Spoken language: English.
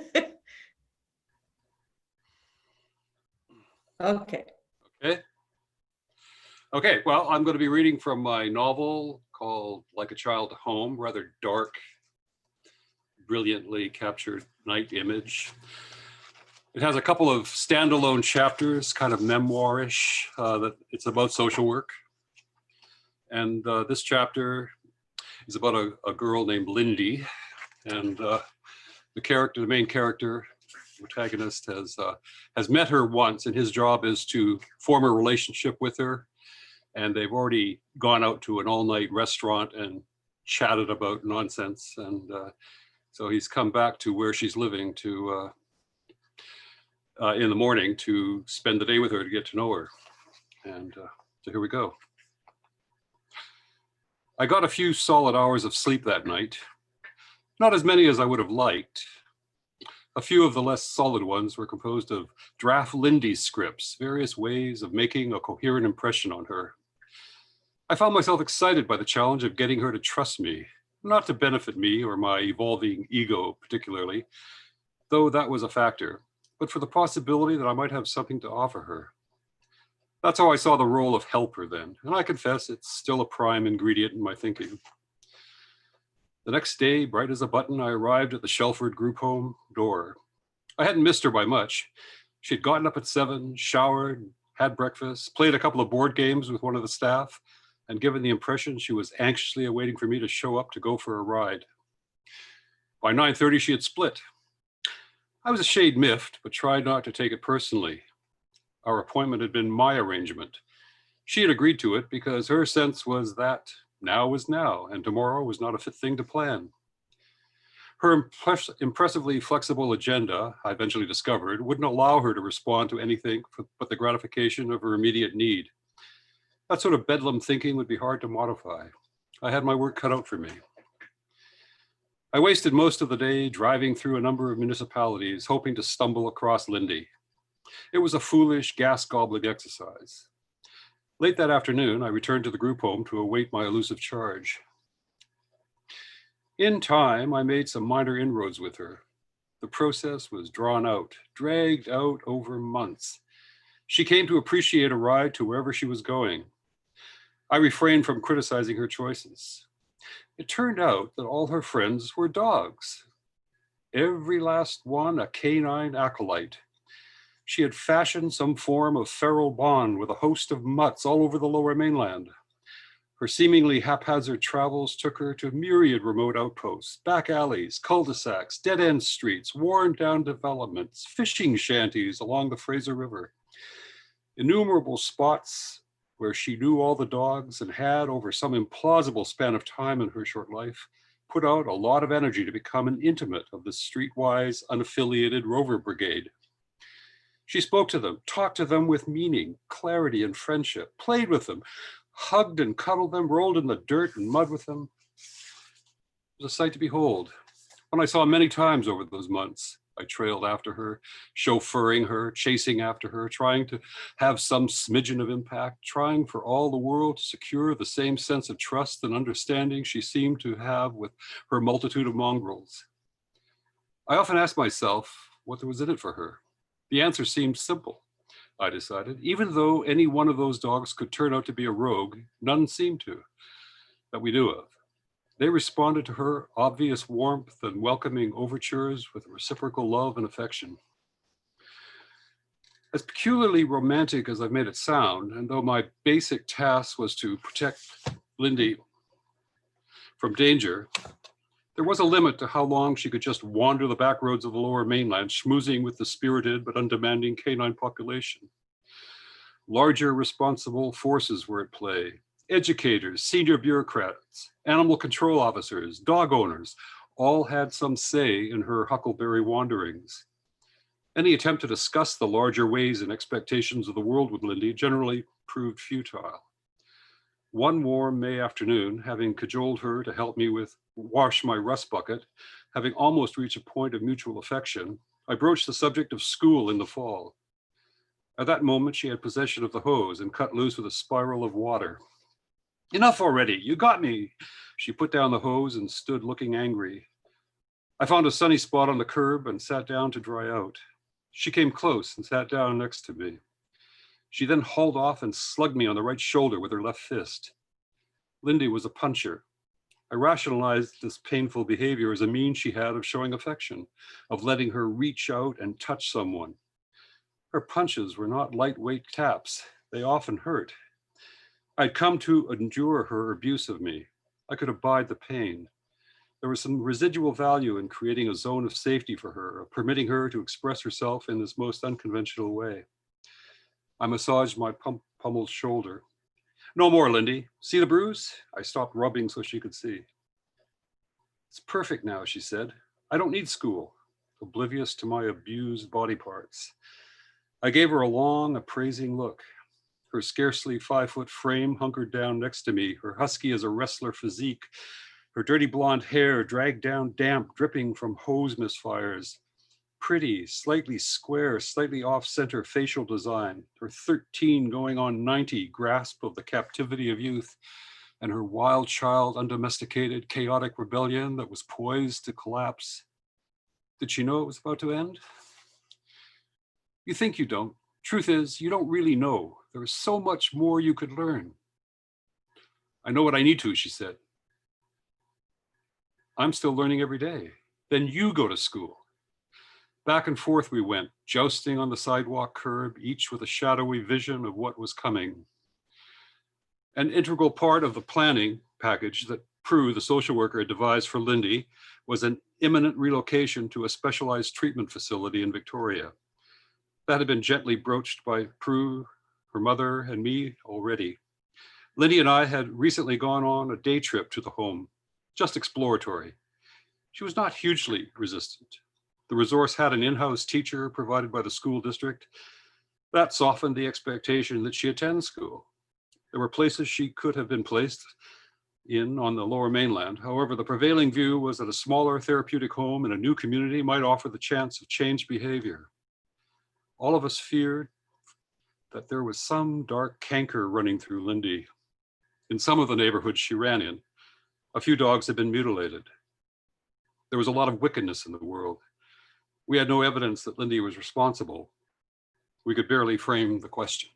Okay. Okay. Okay, well, I'm going to be reading from my novel called Like a Child at Home, rather dark, brilliantly captured night image. It has a couple of standalone chapters, kind of memoirish, that it's about social work. And this chapter is about a girl named Lindy, and the main character, protagonist, has met her once, and his job is to form a relationship with her. And they've already gone out to an all-night restaurant and chatted about nonsense. And so he's come back to where she's living to in the morning to spend the day with her to get to know her. And so here we go. I got a few solid hours of sleep that night. Not as many as I would have liked. A few of the less solid ones were composed of draft Lindy scripts, various ways of making a coherent impression on her. I found myself excited by the challenge of getting her to trust me, not to benefit me or my evolving ego particularly, though that was a factor, but for the possibility that I might have something to offer her. That's how I saw the role of helper then, and I confess it's still a prime ingredient in my thinking. The next day, bright as a button, I arrived at the Shelford group home door. I hadn't missed her by much. She'd gotten up at 7, showered, had breakfast, played a couple of board games with one of the staff, and given the impression she was anxiously awaiting for me to show up to go for a ride. By 9:30, she had split. I was a shade miffed, but tried not to take it personally. Our appointment had been my arrangement. She had agreed to it because her sense was that now was now, and tomorrow was not a fit thing to plan. Her impressively flexible agenda, I eventually discovered, wouldn't allow her to respond to anything but the gratification of her immediate need. That sort of bedlam thinking would be hard to modify. I had my work cut out for me. I wasted most of the day driving through a number of municipalities, hoping to stumble across Lindy. It was a foolish, gas-gobbling exercise. Late that afternoon, I returned to the group home to await my elusive charge. In time, I made some minor inroads with her. The process was drawn out, dragged out over months. She came to appreciate a ride to wherever she was going. I refrained from criticizing her choices. It turned out that all her friends were dogs. Every last one a canine acolyte. She had fashioned some form of feral bond with a host of mutts all over the Lower Mainland. Her seemingly haphazard travels took her to myriad remote outposts, back alleys, cul-de-sacs, dead-end streets, worn-down developments, fishing shanties along the Fraser River. Innumerable spots where she knew all the dogs and had, over some implausible span of time in her short life, put out a lot of energy to become an intimate of the streetwise, unaffiliated Rover Brigade. She spoke to them, talked to them with meaning, clarity, and friendship, played with them, hugged and cuddled them, rolled in the dirt and mud with them. It was a sight to behold. One I saw many times over those months. I trailed after her, chauffeuring her, chasing after her, trying to have some smidgen of impact, trying for all the world to secure the same sense of trust and understanding she seemed to have with her multitude of mongrels. I often asked myself what there was in it for her. The answer seemed simple, I decided. Even though any one of those dogs could turn out to be a rogue, none seemed to, that we knew of. They responded to her obvious warmth and welcoming overtures with reciprocal love and affection. As peculiarly romantic as I've made it sound, and though my basic task was to protect Lindy from danger, there was a limit to how long she could just wander the back roads of the Lower Mainland, schmoozing with the spirited but undemanding canine population. Larger responsible forces were at play. Educators, senior bureaucrats, animal control officers, dog owners, all had some say in her huckleberry wanderings. Any attempt to discuss the larger ways and expectations of the world with Lindy generally proved futile. One warm May afternoon, having cajoled her to help me wash my rust bucket, having almost reached a point of mutual affection, I broached the subject of school in the fall. At that moment, she had possession of the hose and cut loose with a spiral of water. "Enough already, you got me." She put down the hose and stood looking angry. I found a sunny spot on the curb and sat down to dry out. She came close and sat down next to me. She then hauled off and slugged me on the right shoulder with her left fist. Lindy was a puncher. I rationalized this painful behavior as a means she had of showing affection, of letting her reach out and touch someone. Her punches were not lightweight taps. They often hurt. I'd come to endure her abuse of me. I could abide the pain. There was some residual value in creating a zone of safety for her, of permitting her to express herself in this most unconventional way. I massaged my pummeled shoulder. No more, Lindy. See the bruise? I stopped rubbing so she could see. It's perfect now, she said. I don't need school, oblivious to my abused body parts. I gave her a long, appraising look. Her scarcely 5-foot frame hunkered down next to me, her husky as a wrestler physique, her dirty blonde hair dragged down damp, dripping from hose misfires. Pretty, slightly square, slightly off-center facial design, her 13 going on 90 grasp of the captivity of youth, and her wild child, undomesticated, chaotic rebellion that was poised to collapse. Did she know it was about to end? You think you don't. Truth is, you don't really know. There is so much more you could learn. I know what I need to, she said. I'm still learning every day. Then you go to school. Back and forth we went, jousting on the sidewalk curb, each with a shadowy vision of what was coming. An integral part of the planning package that Prue, the social worker, had devised for Lindy was an imminent relocation to a specialized treatment facility in Victoria. That had been gently broached by Prue, her mother, and me already. Lindy and I had recently gone on a day trip to the home, just exploratory. She was not hugely resistant. The resource had an in-house teacher provided by the school district. That softened the expectation that she attend school. There were places she could have been placed in on the lower mainland. However, the prevailing view was that a smaller therapeutic home in a new community might offer the chance of changed behavior. All of us feared that there was some dark canker running through Lindy. In some of the neighborhoods she ran in, a few dogs had been mutilated. There was a lot of wickedness in the world. We had no evidence that Lindy was responsible. We could barely frame the question.